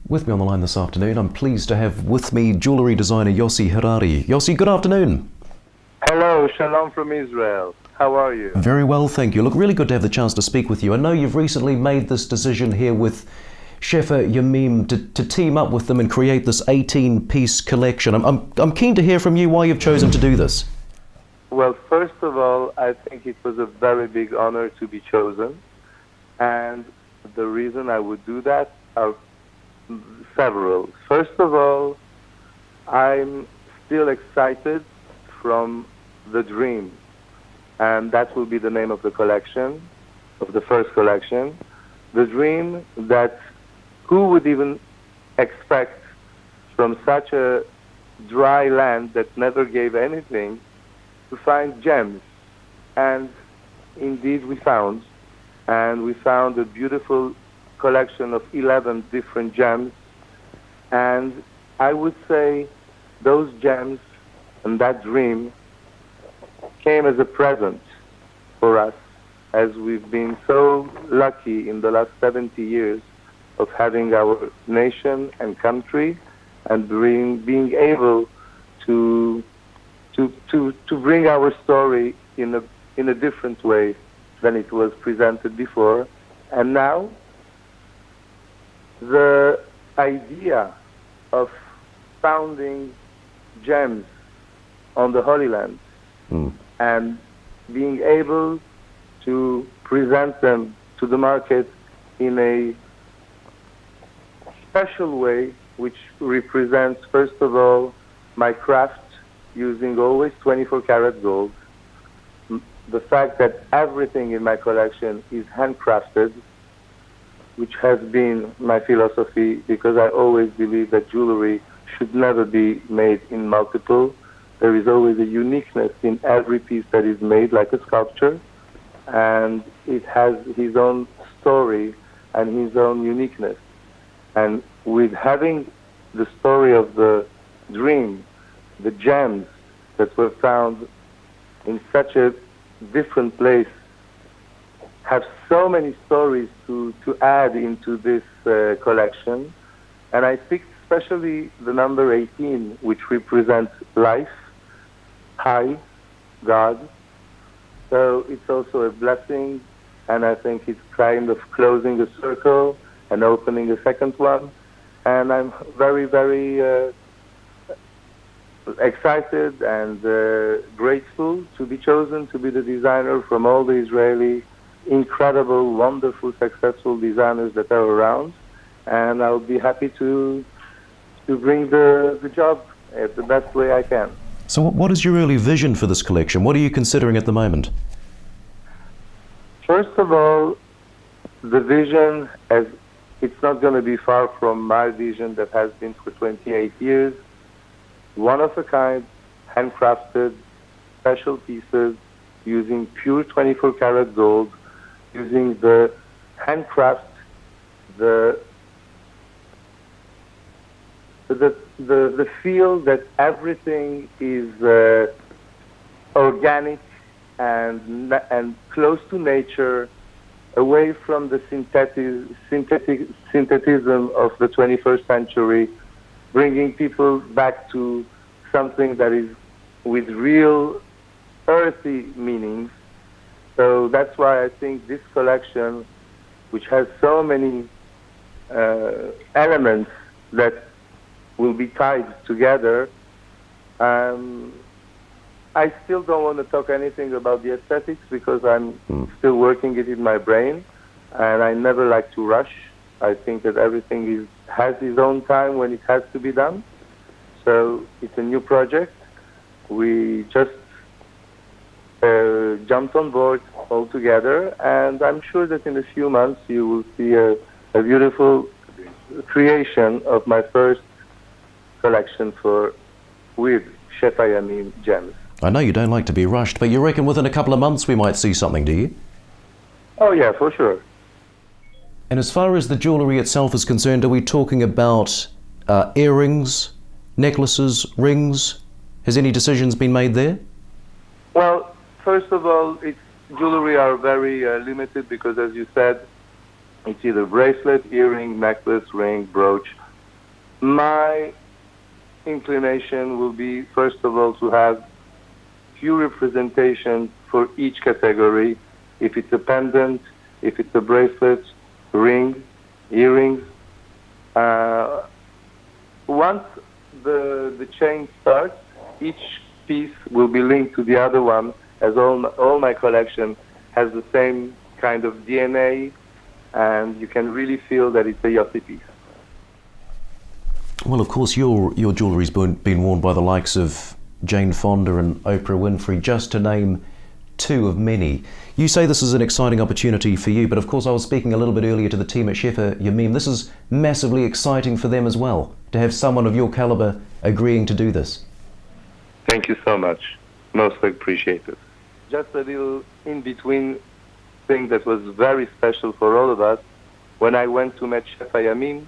With me on the line this afternoon, I'm pleased to have with me jewellery designer Yossi Harari. Yossi, good afternoon. Hello, shalom from Israel. How are you? Very well, thank you. Look, really good to have the chance to speak with you. I know you've recently made this decision here with Shefa Yamim to team up with them and create this 18-piece collection. I'm keen to hear from you why you've chosen to do this. Well, first of all, I think it was a very big honor to be chosen. And the reason I would do that are several. First of all, I'm still excited from the dream. And that will be the name of the collection, of the first collection. The dream that who would even expect from such a dry land that never gave anything to find gems. And indeed we found. And we found a beautiful collection of 11 different gems. And I would say those gems and that dream came as a present for us, as we've been so lucky in the last 70 years of having our nation and country and being able to bring our story in a different way than it was presented before. And now the idea of founding gems on the Holy Land and being able to present them to the market in a special way, which represents, first of all, my craft using always 24-karat gold. The fact that everything in my collection is handcrafted, which has been my philosophy, because I always believe that jewelry should never be made in multiple. There is always a uniqueness in every piece that is made, like a sculpture, and it has his own story and his own uniqueness. And with having the story of the dream, the gems that were found in such a different place, have so many stories to add into this collection. And I picked especially the number 18, which represents life, high, God. So it's also a blessing, and I think it's kind of closing a circle and opening a second one. And I'm very, very excited and grateful to be chosen to be the designer from all the Israeli incredible, wonderful, successful designers that are around. And I'll be happy to bring the job the best way I can. So what is your early vision for this collection? What are you considering at the moment? First of all, the vision, as it's not going to be far from my vision that has been for 28 years, one of a kind, handcrafted, special pieces using pure 24-karat gold, using the handcraft, the feel that everything is organic and close to nature, away from the synthetism of the 21st century, bringing people back to something that is with real earthy meanings. So that's why I think this collection, which has so many elements that will be tied together, I still don't want to talk anything about the aesthetics because I'm still working it in my brain, and I never like to rush. I think that everything has its own time when it has to be done. So it's a new project. We just jumped on board all together, and I'm sure that in a few months you will see a beautiful creation of my first collection with Shefa Yamim gems. I know you don't like to be rushed, but you reckon within a couple of months we might see something, do you? Oh yeah, for sure. And as far as the jewellery itself is concerned, are we talking about earrings, necklaces, rings? Has any decisions been made there? Well, first of all, jewelry are very limited because, as you said, it's either bracelet, earring, necklace, ring, brooch, My inclination will be, first of all, to have few representations for each category. If it's a pendant, if it's a bracelet, ring, earrings. Once the chain starts, each piece will be linked to the other one, as all my collection has the same kind of DNA, and you can really feel that it's a Yossi piece. Well, of course, your jewellery's been worn by the likes of Jane Fonda and Oprah Winfrey, just to name two of many. You say this is an exciting opportunity for you, but of course I was speaking a little bit earlier to the team at Shefa Yamim. This is massively exciting for them as well, to have someone of your caliber agreeing to do this. Thank you so much. Most appreciated. Just a little in-between thing that was very special for all of us. When I went to meet Shefa Yamim,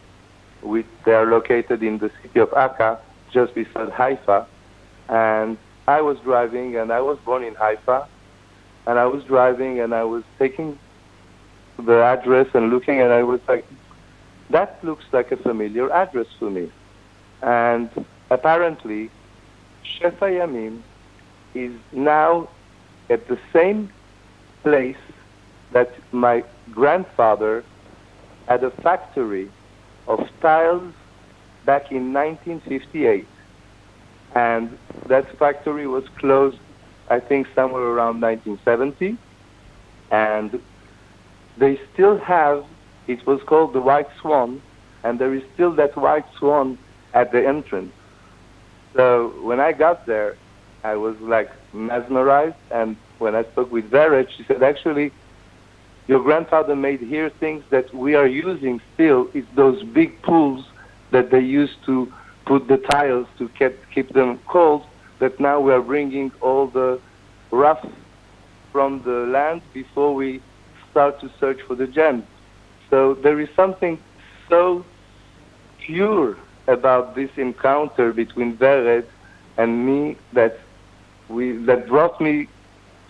they are located in the city of Akka, just beside Haifa, and I was driving, and I was born in Haifa, and I was driving, and I was taking the address and looking, and I was like, that looks like a familiar address for me. And apparently, Shefa Yamim is now at the same place that my grandfather had a factory of tiles back in 1958. And that factory was closed, I think, somewhere around 1970. And they still have, it was called the White Swan, and there is still that White Swan at the entrance. So when I got there, I was like mesmerized, and when I spoke with Vera, she said, actually, your grandfather made here things that we are using still. It's those big pools that they used to put the tiles to keep them cold, that now we are bringing all the rough from the land before we start to search for the gems. So there is something so pure about this encounter between Vered and me that brought me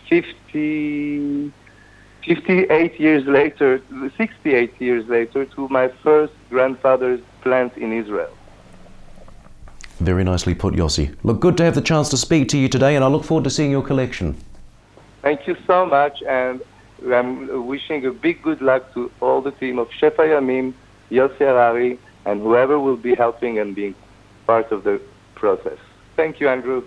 68 years later, 68 years later, to my first grandfather's plant in Israel. Very nicely put, Yossi. Look, good to have the chance to speak to you today, and I look forward to seeing your collection. Thank you so much, and I'm wishing a big good luck to all the team of Shefa Yamim, Yossi Harari, and whoever will be helping and being part of the process. Thank you, Andrew.